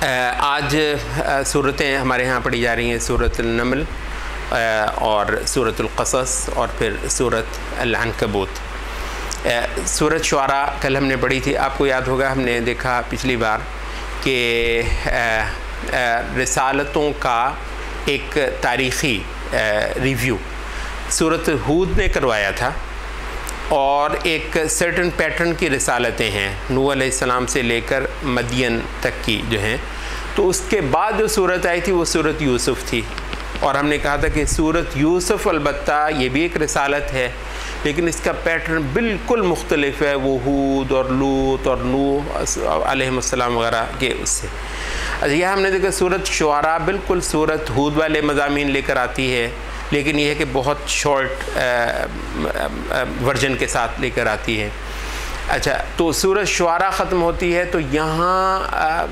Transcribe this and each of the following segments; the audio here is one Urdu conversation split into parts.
آج صورتیں ہمارے ہاں پڑھی جا رہی ہیں، سورۃ النمل اور سورۃ القصص اور پھر سورۃ العنکبوت۔ سورۃ شعراء کل ہم نے پڑھی تھی، آپ کو یاد ہوگا ہم نے دیکھا پچھلی بار کہ رسالتوں کا ایک تاریخی ریویو سورۃ ہود نے کروایا تھا، اور ایک سرٹن پیٹرن کی رسالتیں ہیں نوح علیہ السلام سے لے کر مدین تک کی جو ہیں۔ تو اس کے بعد جو صورت آئی تھی وہ صورت یوسف تھی، اور ہم نے کہا تھا کہ صورت یوسف البتہ یہ بھی ایک رسالت ہے، لیکن اس کا پیٹرن بالکل مختلف ہے، وہ ہود اور لوط اور نوح علیہ السلام وغیرہ کے اس سے۔ یہ ہم نے دیکھا صورت شعراء بالکل صورت ہود والے مضامین لے کر آتی ہے، لیکن یہ ہے کہ بہت شارٹ ورژن کے ساتھ لے کر آتی ہے۔ اچھا، تو سورۃ شعراء ختم ہوتی ہے تو یہاں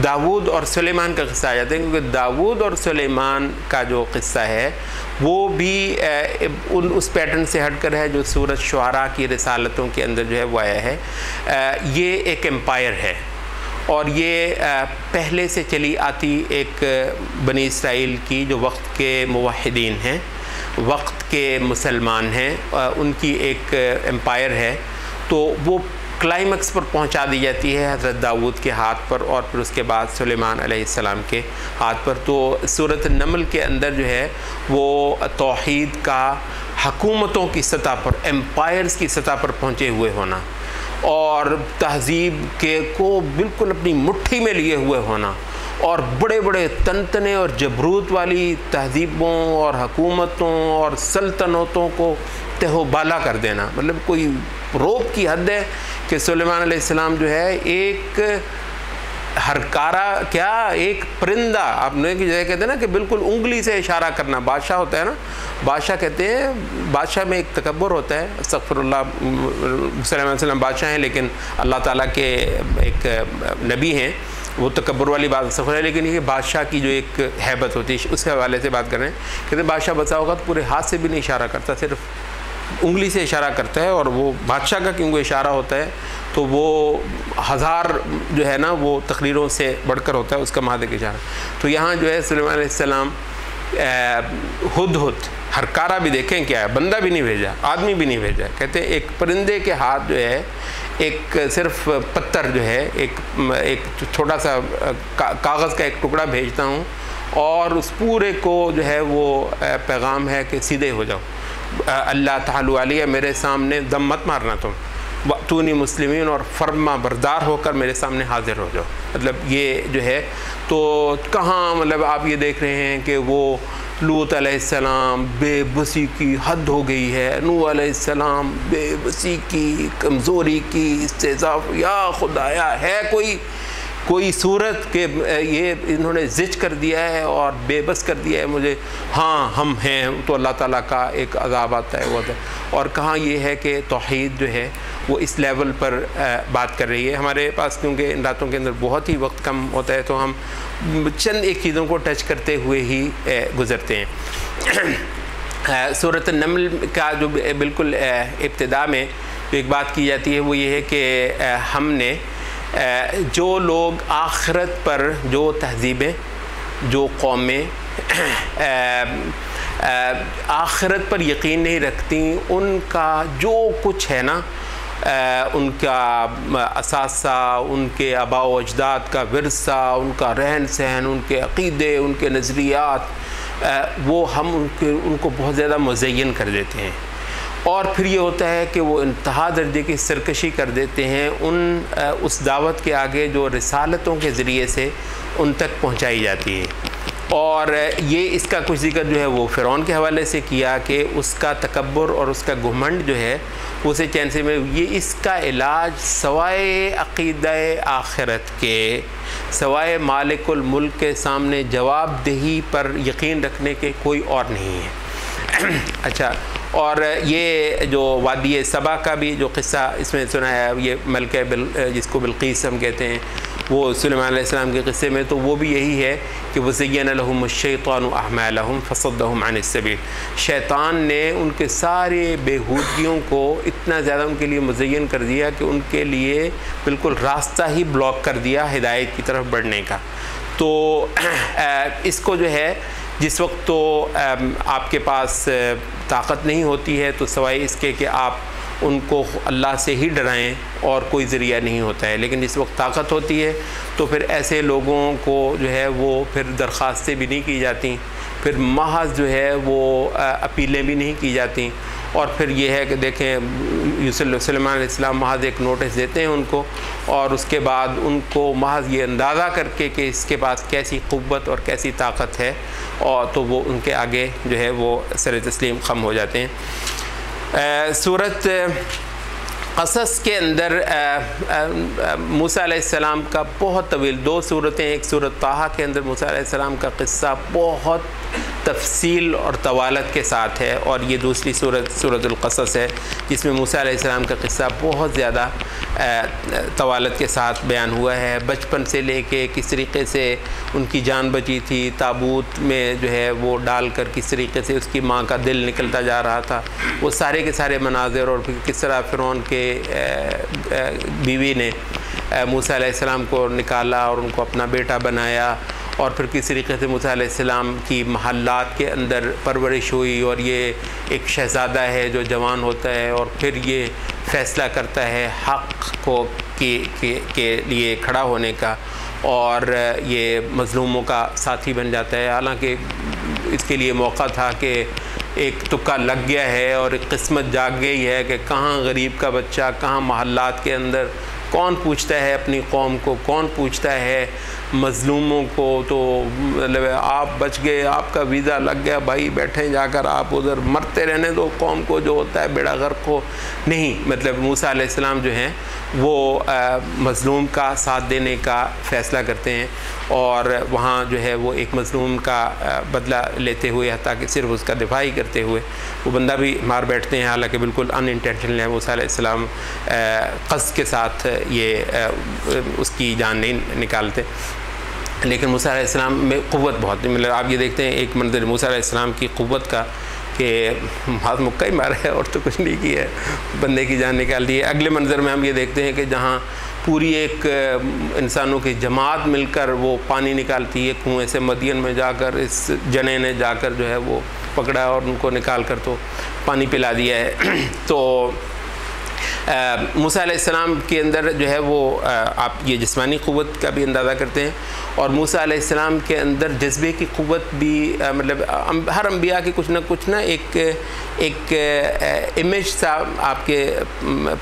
داود اور سلیمان کا قصہ آ جاتا ہے، کیونکہ داود اور سلیمان کا جو قصہ ہے وہ بھی اس پیٹرن سے ہٹ کر ہے جو سورۃ شعراء کی رسالتوں کے اندر جو ہے وہ آیا ہے۔ یہ ایک امپائر ہے، اور یہ پہلے سے چلی آتی ایک بنی اسرائیل کی جو وقت کے موحدین ہیں، وقت کے مسلمان ہیں، ان کی ایک امپائر ہے۔ تو وہ کلائمیکس پر پہنچا دی جاتی ہے حضرت داود کے ہاتھ پر، اور پھر اس کے بعد سلیمان علیہ السلام کے ہاتھ پر۔ تو سورۃ النمل کے اندر جو ہے وہ توحید کا حکومتوں کی سطح پر، امپائرز کی سطح پر پہنچے ہوئے ہونا، اور تہذیب کے کو بالکل اپنی مٹھی میں لیے ہوئے ہونا، اور بڑے بڑے تنتنے اور جبروت والی تہذیبوں اور حکومتوں اور سلطنتوں کو تہ و بالا کر دینا۔ مطلب کوئی روب کی حد ہے کہ سلیمان علیہ السلام جو ہے ایک ہرکارا کیا ایک پرندہ، آپ نے جیسے کہتے ہیں نا کہ بالکل انگلی سے اشارہ کرنا، بادشاہ ہوتا ہے نا، بادشاہ کہتے ہیں، بادشاہ میں ایک تکبر ہوتا ہے، استغفر اللہ، سلیمان علیہ السلام بادشاہ ہیں لیکن اللہ تعالیٰ کے ایک نبی ہیں، وہ تکبر والی بات استغفر ہے، لیکن یہ بادشاہ کی جو ایک ہیبت ہوتی ہے اس کے حوالے سے بات کر رہے ہیں۔ کہتے ہیں بادشاہ بچا ہوگا تو پورے ہاتھ سے بھی نہیں اشارہ کرتا، صرف انگلی سے اشارہ کرتا ہے، اور وہ بادشاہ کا کیونکہ اشارہ ہوتا ہے تو وہ ہزار جو ہے نا وہ تقریروں سے بڑھ کر ہوتا ہے اس کا مہادے کا اشارہ۔ تو یہاں جو ہے سلیمان علیہ السلام ہدہد ہرکارا بھی دیکھیں کیا ہے، بندہ بھی نہیں بھیجا، آدمی بھی نہیں بھیجا، کہتے ہیں ایک پرندے کے ہاتھ جو ہے ایک صرف پتھر جو ہے ایک چھوٹا سا کاغذ کا ایک ٹکڑا بھیجتا ہوں، اور اس پورے کو جو ہے وہ پیغام ہے کہ سیدھے ہو جاؤ، اللہ تعالیٰ علیہ میرے سامنے دم مت مارنا، تم وَأْتُونِي مسلمین، اور فرما بردار ہو کر میرے سامنے حاضر ہو جاؤ۔ مطلب یہ جو ہے تو کہاں مطلب آپ یہ دیکھ رہے ہیں کہ وہ لوط علیہ السلام بے بسی کی حد ہو گئی ہے، نوح علیہ السلام بے بسی کی، کمزوری کی، استضعاف، یا خدایا ہے کوئی صورت کہ یہ انہوں نے زج کر دیا ہے اور بے بس کر دیا ہے مجھے، ہاں ہم ہیں، تو اللہ تعالیٰ کا ایک عذاب آتا ہے وہ ہوتا ہے۔ اور کہاں یہ ہے کہ توحید جو ہے وہ اس لیول پر بات کر رہی ہے۔ ہمارے پاس کیونکہ ان راتوں کے اندر بہت ہی وقت کم ہوتا ہے تو ہم چند ایک چیزوں کو ٹچ کرتے ہوئے ہی گزرتے ہیں۔ سورۃ النمل کا جو بالکل ابتدا میں جو ایک بات کی جاتی ہے وہ یہ ہے کہ ہم نے جو لوگ آخرت پر، جو تہذیبیں، جو قومیں آخرت پر یقین نہیں رکھتی، ان کا جو کچھ ہے نا، ان کا اثاثہ، ان کے آباء و اجداد کا ورثہ، ان کا رہن سہن، ان کے عقیدے، ان کے نظریات، وہ ہم ان کو بہت زیادہ مزین کر دیتے ہیں، اور پھر یہ ہوتا ہے کہ وہ انتہا درجے کی سرکشی کر دیتے ہیں اس دعوت کے آگے جو رسالتوں کے ذریعے سے ان تک پہنچائی جاتی ہے۔ اور یہ اس کا کچھ ذکر جو ہے وہ فرعون کے حوالے سے کیا کہ اس کا تکبر اور اس کا گھمنڈ جو ہے اسے چین سے یہ اس کا علاج سوائے عقیدہ آخرت کے، سوائے مالک الملک کے سامنے جواب دہی پر یقین رکھنے کے کوئی اور نہیں ہے۔ اچھا، اور یہ جو وادی سبا کا بھی جو قصہ اس میں سنا ہے، یہ ملکہ جس کو بلقیس ہم کہتے ہیں، وہ سلیمان علیہ السلام کے قصے میں، تو وہ بھی یہی ہے کہ وَزَيَّنَ لَهُمُ الشَّيْطَانُ أَعْمَالَهُمْ فَصَدَّهُمْ عَنِ السَّبِيلِ، شیطان نے ان کے سارے بےہودگیوں کو اتنا زیادہ ان کے لیے مزین کر دیا کہ ان کے لیے بالکل راستہ ہی بلاک کر دیا ہدایت کی طرف بڑھنے کا۔ تو اس کو جو ہے جس وقت تو آپ کے پاس طاقت نہیں ہوتی ہے تو سوائے اس کے کہ آپ ان کو اللہ سے ہی ڈرائیں اور کوئی ذریعہ نہیں ہوتا ہے، لیکن جس وقت طاقت ہوتی ہے تو پھر ایسے لوگوں کو جو ہے وہ پھر درخواستیں بھی نہیں کی جاتی، پھر محض جو ہے وہ اپیلیں بھی نہیں کی جاتی، اور پھر یہ ہے کہ دیکھیں سلیمان علیہ السلام محض ایک نوٹس دیتے ہیں ان کو، اور اس کے بعد ان کو محض یہ اندازہ کر کے کہ اس کے پاس کیسی قوت اور کیسی طاقت ہے، اور تو وہ ان کے آگے جو ہے وہ سر تسلیم خم ہو جاتے ہیں۔ سورۃ قصص کے اندر موسیٰ علیہ السلام کا بہت طویل 2 صورتیں، ایک سورۃ طٰہٰ کے اندر موسیٰ علیہ السلام کا قصہ بہت تفصیل اور طوالت کے ساتھ ہے، اور یہ دوسری سورۃ القصص ہے جس میں موسیٰ علیہ السلام کا قصہ بہت زیادہ طوالت کے ساتھ بیان ہوا ہے، بچپن سے لے کے کس طریقے سے ان کی جان بچی تھی، تابوت میں جو ہے وہ ڈال کر کس طریقے سے اس کی ماں کا دل نکلتا جا رہا تھا، وہ سارے کے سارے مناظر، اور پھر کس طرح فرعون کے بیوی نے موسیٰ علیہ السلام کو نکالا اور ان کو اپنا بیٹا بنایا، اور پھر کس طریقے سے موسیٰ علیہ السلام کی محلات کے اندر پرورش ہوئی، اور یہ ایک شہزادہ ہے جو جوان ہوتا ہے اور پھر یہ فیصلہ کرتا ہے حق کو کے لیے کھڑا ہونے کا، اور یہ مظلوموں کا ساتھی بن جاتا ہے، حالانکہ اس کے لیے موقع تھا کہ ایک تکا لگ گیا ہے اور ایک قسمت جاگ گئی ہے کہ کہاں غریب کا بچہ، کہاں محلات کے اندر کون پوچھتا ہے اپنی قوم کو، کون پوچھتا ہے مظلوموں کو، تو مطلب آپ بچ گئے، آپ کا ویزا لگ گیا، بھائی بیٹھیں جا کر آپ ادھر، مرتے رہنے دو قوم کو، جو ہوتا ہے بیڑا غرق ہو نہیں۔ مطلب موسیٰ علیہ السلام جو ہیں وہ مظلوم کا ساتھ دینے کا فیصلہ کرتے ہیں، اور وہاں جو ہے وہ ایک مظلوم کا بدلہ لیتے ہوئے، حتیٰ کہ صرف اس کا دفاع ہی کرتے ہوئے وہ بندہ بھی مار بیٹھتے ہیں، حالانکہ بالکل ان انٹینشنل ہے، موسیٰ علیہ السلام قصد کے ساتھ یہ اس کی جان نہیں نکالتے، لیکن موسیٰ علیہ السلام میں قوت بہت، مطلب آپ یہ دیکھتے ہیں ایک منظر موسیٰ علیہ السلام کی قوت کا کہ ہاتھ مکہ ہی مارا ہے اور تو کچھ نہیں کیا ہے، بندے کی جان نکال دی ہے۔ اگلے منظر میں ہم یہ دیکھتے ہیں کہ جہاں پوری ایک انسانوں کی جماعت مل کر وہ پانی نکالتی ہے کنویں سے، مدین میں جا کر اس جنے نے جا کر جو ہے وہ پکڑا اور ان کو نکال کر تو پانی پلا دیا ہے۔ تو موسیٰ علیہ السلام کے اندر جو ہے وہ آپ یہ جسمانی قوت کا بھی اندازہ کرتے ہیں، اور موسیٰ علیہ السلام کے اندر جذبے کی قوت بھی، مطلب ہر انبیاء کی کچھ نہ ایک امیج سا آپ کے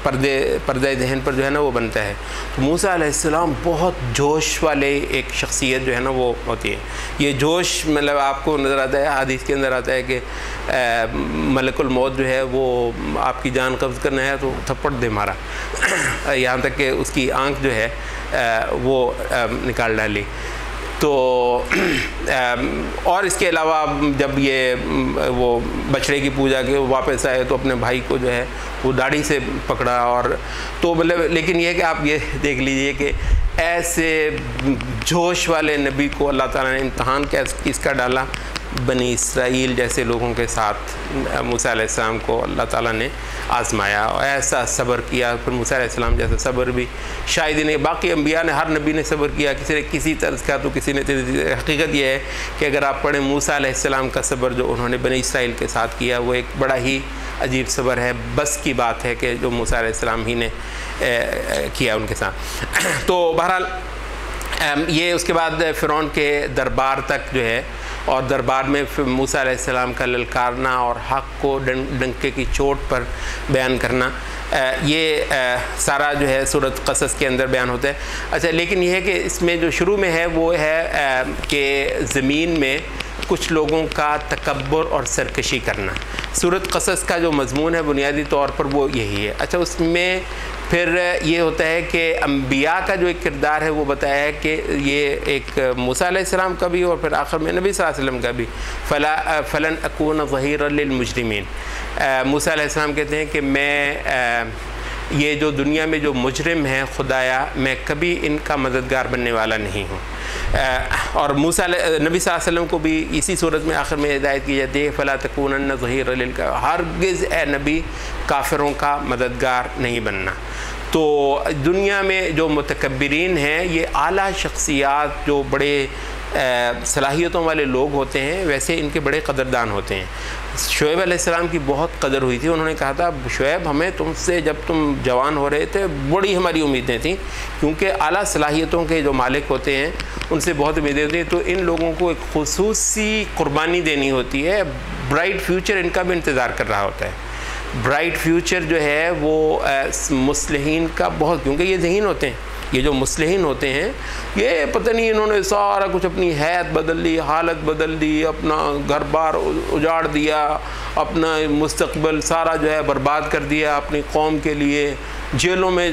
پردہ ذہن پر جو ہے نا وہ بنتا ہے۔ تو موسیٰ علیہ السلام بہت جوش والے ایک شخصیت جو ہے نا وہ ہوتی ہے، یہ جوش مطلب آپ کو نظر آتا ہے، حدیث کے اندر آتا ہے کہ ملک الموت جو ہے وہ آپ کی جان قبض کرنا ہے تو تھپڑ دے مارا، یہاں تک کہ اس کی آنکھ جو ہے وہ نکال ڈالی۔ تو اور اس کے علاوہ جب یہ وہ بچڑے کی پوجا کے واپس آئے تو اپنے بھائی کو جو ہے وہ داڑھی سے پکڑا، اور تو مطلب لیکن یہ کہ آپ یہ دیکھ لیجئے کہ ایسے جوش والے نبی کو اللہ تعالیٰ نے امتحان کس کا ڈالا، بنی اسرائیل جیسے لوگوں کے ساتھ موسیٰ علیہ السلام کو اللہ تعالیٰ نے آزمایا، اور ایسا صبر کیا، پھر موسیٰ علیہ السلام جیسا صبر بھی شاید ہی نہیں، باقی انبیاء نے، ہر نبی نے صبر کیا، کسی نے کسی طرز کا تو کسی نے، حقیقت یہ ہے کہ اگر آپ پڑھیں موسیٰ علیہ السلام کا صبر جو انہوں نے بنی اسرائیل کے ساتھ کیا، وہ ایک بڑا ہی عجیب صبر ہے، بس کی بات ہے کہ جو موسیٰ علیہ السلام ہی نے کیا ان کے ساتھ۔ تو بہرحال یہ اس کے بعد فرعون کے دربار تک جو ہے، اور دربار میں موسیٰ علیہ السلام کا للکارنا اور حق کو ڈنکے کی چوٹ پر بیان کرنا، یہ سارا جو ہے سورۃ قصص کے اندر بیان ہوتا ہے۔ اچھا، لیکن یہ ہے کہ اس میں جو شروع میں ہے وہ ہے کہ زمین میں کچھ لوگوں کا تکبر اور سرکشی کرنا۔ سورۃ قصص کا جو مضمون ہے بنیادی طور پر وہ یہی ہے۔ اچھا، اس میں پھر یہ ہوتا ہے کہ انبیاء کا جو ایک کردار ہے وہ بتایا ہے کہ یہ ایک موسیٰ علیہ السلام کا بھی اور پھر آخر میں نبی صلی اللہ علیہ وسلم کا بھی، فلن اکون ظہیرا للمجرمین۔ موسیٰ علیہ السلام کہتے ہیں کہ میں یہ جو دنیا میں جو مجرم ہیں خدایا میں کبھی ان کا مددگار بننے والا نہیں ہوں. اور موسیٰ نبی صلی اللہ علیہ وسلم کو بھی اسی صورت میں آخر میں ہدایت کی جاتی ہے فلا تکونن ظہیرا للکافرین، ہرگز اے نبی کافروں کا مددگار نہیں بننا. تو دنیا میں جو متکبرین ہیں یہ اعلیٰ شخصیات جو بڑے صلاحیتوں والے لوگ ہوتے ہیں ویسے ان کے بڑے قدردان ہوتے ہیں. شعیب علیہ السلام کی بہت قدر ہوئی تھی. انہوں نے کہا تھا شعیب ہمیں تم سے جب تم جوان ہو رہے تھے بڑی ہماری امیدیں تھیں، کیونکہ اعلیٰ صلاحیتوں کے جو مالک ہوتے ہیں ان سے بہت امیدیں ہوتی ہیں، تو ان لوگوں کو ایک خصوصی قربانی دینی ہوتی ہے. برائٹ فیوچر ان کا بھی انتظار کر رہا ہوتا ہے. برائٹ فیوچر جو ہے وہ مصلحین کا بہت، کیونکہ یہ ذہین ہوتے ہیں، یہ جو مصلحین ہوتے ہیں یہ پتہ نہیں انہوں نے سارا کچھ اپنی حیت بدل دی، حالت بدل دی، اپنا گھر بار اجاڑ دیا، اپنا مستقبل سارا جو ہے برباد کر دیا اپنی قوم کے لیے. جیلوں میں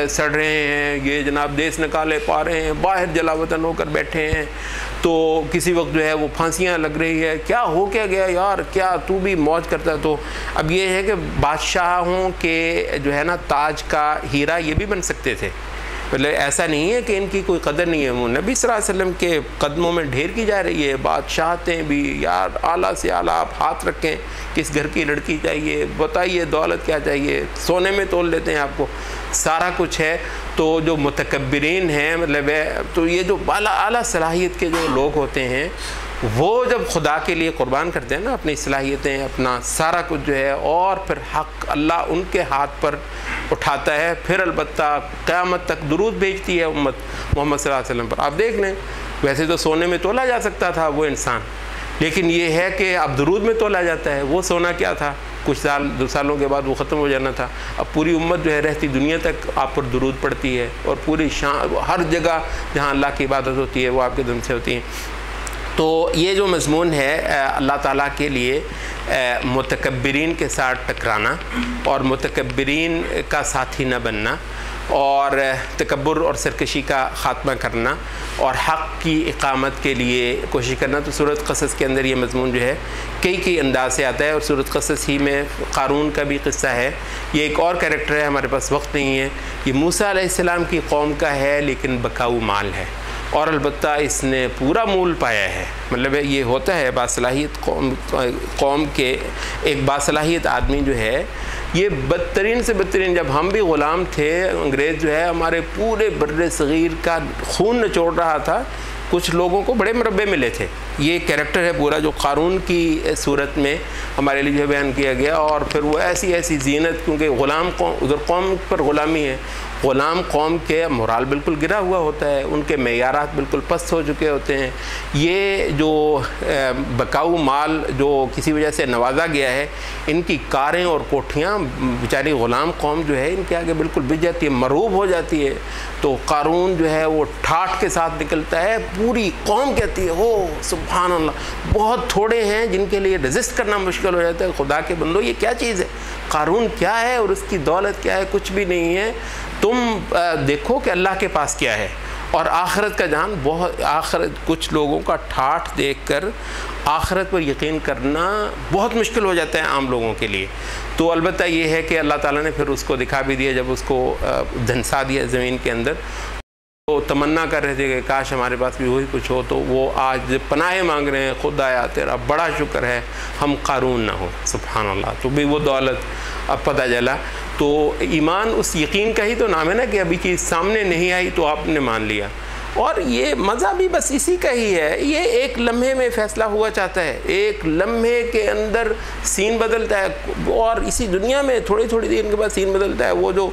سڑ رہے ہیں، یہ جناب دیس نکالے پا رہے ہیں، باہر جلا وطن ہو کر بیٹھے ہیں. تو کسی وقت جو ہے وہ پھانسیاں لگ رہی ہے، کیا ہو کیا گیا یار، کیا تو بھی موج کرتا. تو اب یہ ہے کہ بادشاہوں کے جو ہے نا تاج کا ہیرا یہ بھی بن سکتے تھے. مطلب ایسا نہیں ہے کہ ان کی کوئی قدر نہیں ہے. وہ نبی صلی اللہ علیہ وسلم کے قدموں میں ڈھیر کی جا رہی ہے. بادشاہتیں بھی یار اعلیٰ سے اعلیٰ آپ ہاتھ رکھیں، کس گھر کی لڑکی چاہیے بتائیے، دولت کیا چاہیے، سونے میں تول لیتے ہیں آپ کو، سارا کچھ ہے. تو جو متکبرین ہیں مطلب تو یہ جو اعلیٰ صلاحیت کے جو لوگ ہوتے ہیں وہ جب خدا کے لیے قربان کرتے ہیں نا اپنی صلاحیتیں، اپنا سارا کچھ جو ہے، اور پھر حق اللہ ان کے ہاتھ پر اٹھاتا ہے. پھر البتہ قیامت تک درود بھیجتی ہے امت محمد صلی اللہ علیہ وسلم پر. آپ دیکھ لیں ویسے تو سونے میں تولا جا سکتا تھا وہ انسان، لیکن یہ ہے کہ اب درود میں تولا جاتا ہے. وہ سونا کیا تھا، کچھ دو سالوں کے بعد وہ ختم ہو جانا تھا. اب پوری امت جو ہے رہتی دنیا تک آپ پر درود پڑتی ہے، اور پوری ہر جگہ جہاں اللہ کی عبادت ہوتی ہے وہ آپ کے دم سے ہوتی ہیں. تو یہ جو مضمون ہے اللہ تعالیٰ کے لیے متکبرین کے ساتھ ٹکرانا اور متکبرین کا ساتھی نہ بننا اور تکبر اور سرکشی کا خاتمہ کرنا اور حق کی اقامت کے لیے کوشش کرنا. تو سورۃ قصص کے اندر یہ مضمون جو ہے کئی انداز سے آتا ہے. اور سورۃ قصص ہی میں قارون کا بھی قصہ ہے. یہ ایک اور کریکٹر ہے، ہمارے پاس وقت نہیں ہے. یہ موسیٰ علیہ السلام کی قوم کا ہے لیکن بکاؤ مال ہے، اور البتہ اس نے پورا مول پایا ہے. مطلب یہ ہوتا ہے باصلاحیت قوم کے ایک باصلاحیت آدمی جو ہے یہ بدترین سے بدترین. جب ہم بھی غلام تھے انگریز جو ہے ہمارے پورے بر صغیر کا خون نچوڑ رہا تھا، کچھ لوگوں کو بڑے مربع ملے تھے. یہ کریکٹر ہے پورا جو قارون کی صورت میں ہمارے لیے جو بیان کیا گیا. اور پھر وہ ایسی زینت، کیونکہ غلام قوم ادھر قوم پر غلامی ہے، غلام قوم کے مورال بالکل گرا ہوا ہوتا ہے، ان کے معیارات بالکل پست ہو چکے ہوتے ہیں. یہ جو بکاؤ مال جو کسی وجہ سے نوازا گیا ہے، ان کی کاریں اور کوٹھیاں بیچاری غلام قوم جو ہے ان کے آگے بالکل بچ جاتی ہے، مروب ہو جاتی ہے. تو قارون جو ہے وہ ٹھاٹھ کے ساتھ نکلتا ہے، پوری قوم کہتی ہے او سبحان اللہ. بہت تھوڑے ہیں جن کے لیے ریزسٹ کرنا مشکل ہو جاتا ہے. خدا کے بندو یہ کیا چیز ہے، قارون کیا ہے اور اس کی دولت کیا ہے، کچھ بھی نہیں ہے. تم دیکھو کہ اللہ کے پاس کیا ہے. اور آخرت کا جان بہت، آخرت کچھ لوگوں کا ٹھاٹھ دیکھ کر آخرت پر یقین کرنا بہت مشکل ہو جاتا ہے عام لوگوں کے لیے. تو البتہ یہ ہے کہ اللہ تعالیٰ نے پھر اس کو دکھا بھی دیا جب اس کو دھنسا دیا زمین کے اندر. تو تمنا کر رہے تھے کہ کاش ہمارے پاس بھی وہی کچھ ہو. تو وہ آج پناہ مانگ رہے ہیں، خدایا تیرا بڑا شکر ہے ہم قارون نہ ہو. سبحان اللہ. تو بھی وہ دولت اب پتہ چلا. تو ایمان اس یقین کا ہی تو نام ہے نا کہ ابھی چیز سامنے نہیں آئی تو آپ نے مان لیا. اور یہ مزہ بھی بس اسی کا ہی ہے. یہ ایک لمحے میں فیصلہ ہوا چاہتا ہے، ایک لمحے کے اندر سین بدلتا ہے. اور اسی دنیا میں تھوڑی دیر کے بعد سین بدلتا ہے. وہ جو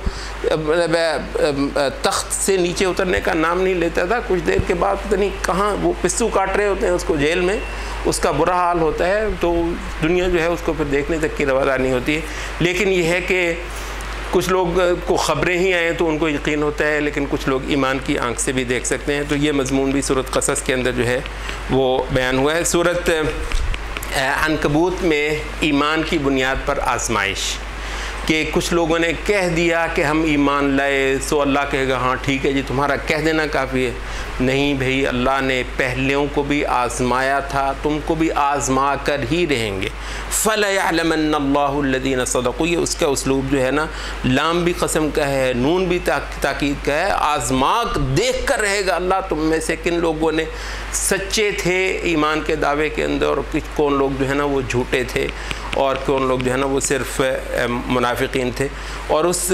تخت سے نیچے اترنے کا نام نہیں لیتا تھا، کچھ دیر کے بعد پتہ نہیں کہاں وہ پسو کاٹ رہے ہوتے ہیں اس کو جیل میں، اس کا برا حال ہوتا ہے. تو دنیا جو ہے اس کو پھر دیکھنے تک کی رواداری ہوتی ہے. لیکن یہ ہے کہ کچھ لوگ کو خبریں ہی آئیں تو ان کو یقین ہوتا ہے، لیکن کچھ لوگ ایمان کی آنکھ سے بھی دیکھ سکتے ہیں. تو یہ مضمون بھی سورۃ قصص کے اندر جو ہے وہ بیان ہوا ہے. سورۃ عنکبوت میں ایمان کی بنیاد پر آزمائش، کہ کچھ لوگوں نے کہہ دیا کہ ہم ایمان لائے، سو اللہ کہے گا ہاں ٹھیک ہے جی تمہارا کہہ دینا کافی ہے۔ نہیں بھئی، اللہ نے پہلوں کو بھی آزمایا تھا، تم کو بھی آزما کر ہی رہیں گے۔ فَلَيَعْلَمَنَّ اللَّهُ الَّذِينَ صَدَقُوا، یہ اس کا اسلوب جو ہے نا، لام بھی قسم کا ہے، نون بھی تاکید کا ہے، آزما دیکھ کر رہے گا اللہ تم میں سے کن لوگوں نے سچے تھے ایمان کے دعوے کے اندر، اور کون لوگ جو ہے نا وہ جھوٹے تھے، اور کون لوگ جو ہے نا وہ صرف منافقین تھے۔ اور اس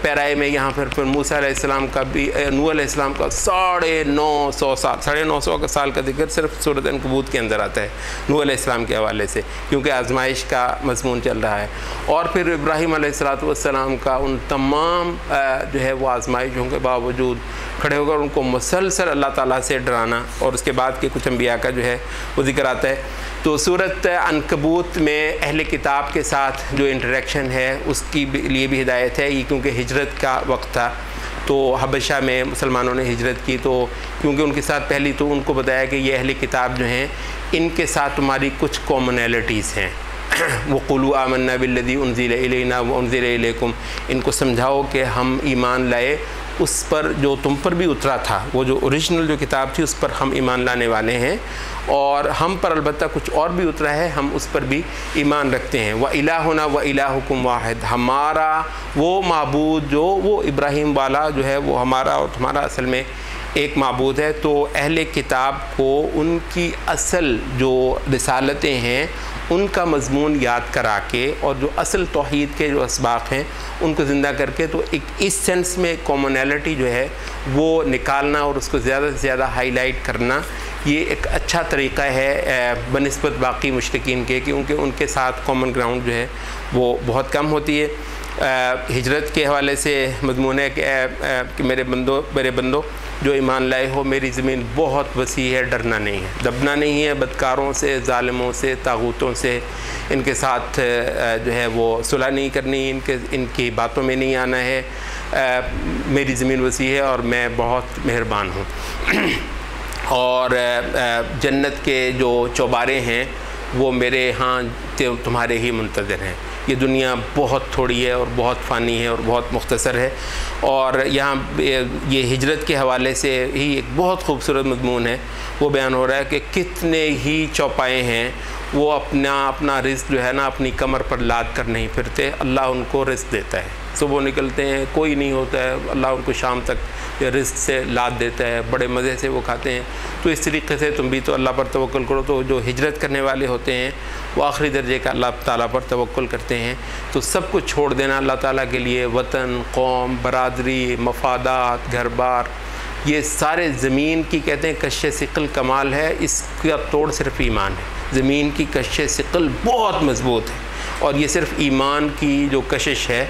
پیرائے میں یہاں پھر موسیٰ علیہ السلام کا بھی، نوح علیہ السلام کا 950 سال کا ذکر صرف سورۃ عنکبوت کے اندر آتا ہے نوح علیہ السلام کے حوالے سے، کیونکہ آزمائش کا مضمون چل رہا ہے۔ اور پھر ابراہیم علیہ السلام کا ان تمام جو ہے وہ آزمائشوں کے باوجود کھڑے ہو کر ان کو مسلسل اللہ تعالیٰ سے ڈرانا، اور اس کے بعد کے کچھ انبیاء کا جو ہے وہ ذکر آتا ہے۔ تو سورۃ عنکبوت میں اہل کتاب کے ساتھ جو انٹریکشن ہے اس کی لیے بھی ہدایت ہے، یہ کیونکہ ہجرت کا وقت تھا، تو حبشہ میں مسلمانوں نے ہجرت کی، تو کیونکہ ان کے ساتھ پہلی تو ان کو بتایا کہ یہ اہل کتاب جو ہیں ان کے ساتھ تمہاری کچھ کامنالٹیز ہیں۔ وَقُولُوا آمَنَّا بِالَّذِي أُنزِلَ إِلَيْنَا وَأُنزِلَ إِلَيْكُمْ، ان کو سمجھاؤ کہ ہم ایمان لائے اس پر جو تم پر بھی اترا تھا، وہ جو اوریجنل جو کتاب تھی اس پر ہم ایمان لانے والے ہیں، اور ہم پر البتہ کچھ اور بھی اترا ہے، ہم اس پر بھی ایمان رکھتے ہیں۔ وَإِلَٰهُنَا وَإِلَٰهُكُمْ وَاحِدٌ، ہمارا وہ معبود جو وہ ابراہیم والا جو ہے وہ ہمارا اور تمہارا اصل میں ایک معبود ہے۔ تو اہل کتاب کو ان کی اصل جو رسالتیں ہیں ان کا مضمون یاد کرا کے، اور جو اصل توحید کے جو اسباق ہیں ان کو زندہ کر کے، تو ایک اس سینس میں کامنالٹی جو ہے وہ نکالنا اور اس کو زیادہ سے زیادہ ہائی لائٹ کرنا، یہ ایک اچھا طریقہ ہے بنسبت باقی مشرکین کے، کیونکہ ان کے ساتھ کامن گراؤنڈ جو ہے وہ بہت کم ہوتی ہے۔ ہجرت کے حوالے سے مضمون ہے کہ میرے بندو جو ایمان لائے ہو، میری زمین بہت وسیع ہے، ڈرنا نہیں ہے، دبنا نہیں ہے، بدکاروں سے، ظالموں سے، طاغوتوں سے، ان کے ساتھ جو ہے وہ صلح نہیں کرنی، ان کی باتوں میں نہیں آنا ہے، میری زمین وسیع ہے اور میں بہت مہربان ہوں۔ اور جنت کے جو چوبارے ہیں وہ میرے ہاں تمہارے ہی منتظر ہیں۔ یہ دنیا بہت تھوڑی ہے اور بہت فانی ہے اور بہت مختصر ہے۔ اور یہاں یہ ہجرت کے حوالے سے ہی ایک بہت خوبصورت مضمون ہے، وہ بیان ہو رہا ہے کہ کتنے ہی چوپائے ہیں، وہ اپنا رزق جو ہے نا اپنی کمر پر لاد کر نہیں پھرتے، اللہ ان کو رزق دیتا ہے۔ صبح نکلتے ہیں، کوئی نہیں ہوتا ہے، اللہ ان کو شام تک رزق سے لاد دیتا ہے، بڑے مزے سے وہ کھاتے ہیں۔ تو اس طریقے سے تم بھی تو اللہ پر توکل کرو۔ تو جو ہجرت کرنے والے ہوتے ہیں وہ آخری درجے کا اللہ تعالیٰ پر توکل کرتے ہیں، تو سب کچھ چھوڑ دینا اللہ تعالیٰ کے لیے، وطن، قوم، برادری، مفادات، گھر بار، یہ سارے زمین کی کہتے ہیں کشِ ثقل کمال ہے، اس کا توڑ صرف ایمان ہے۔ زمین کی کشِ ثقل بہت مضبوط ہے، اور یہ صرف ایمان کی جو کشش ہے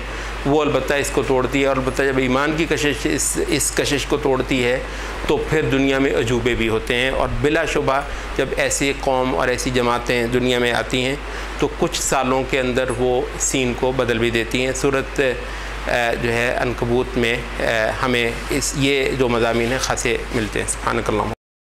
وہ البتہ اس کو توڑتی ہے۔ اور البتہ جب ایمان کی کشش اس کشش کو توڑتی ہے تو پھر دنیا میں عجوبے بھی ہوتے ہیں، اور بلا شبہ جب ایسی قوم اور ایسی جماعتیں دنیا میں آتی ہیں تو کچھ سالوں کے اندر وہ سین کو بدل بھی دیتی ہیں۔ سورۃ جو ہے عنکبوت میں ہمیں یہ جو مضامین ہیں خاصے ملتے ہیں۔ سبحانک اللہم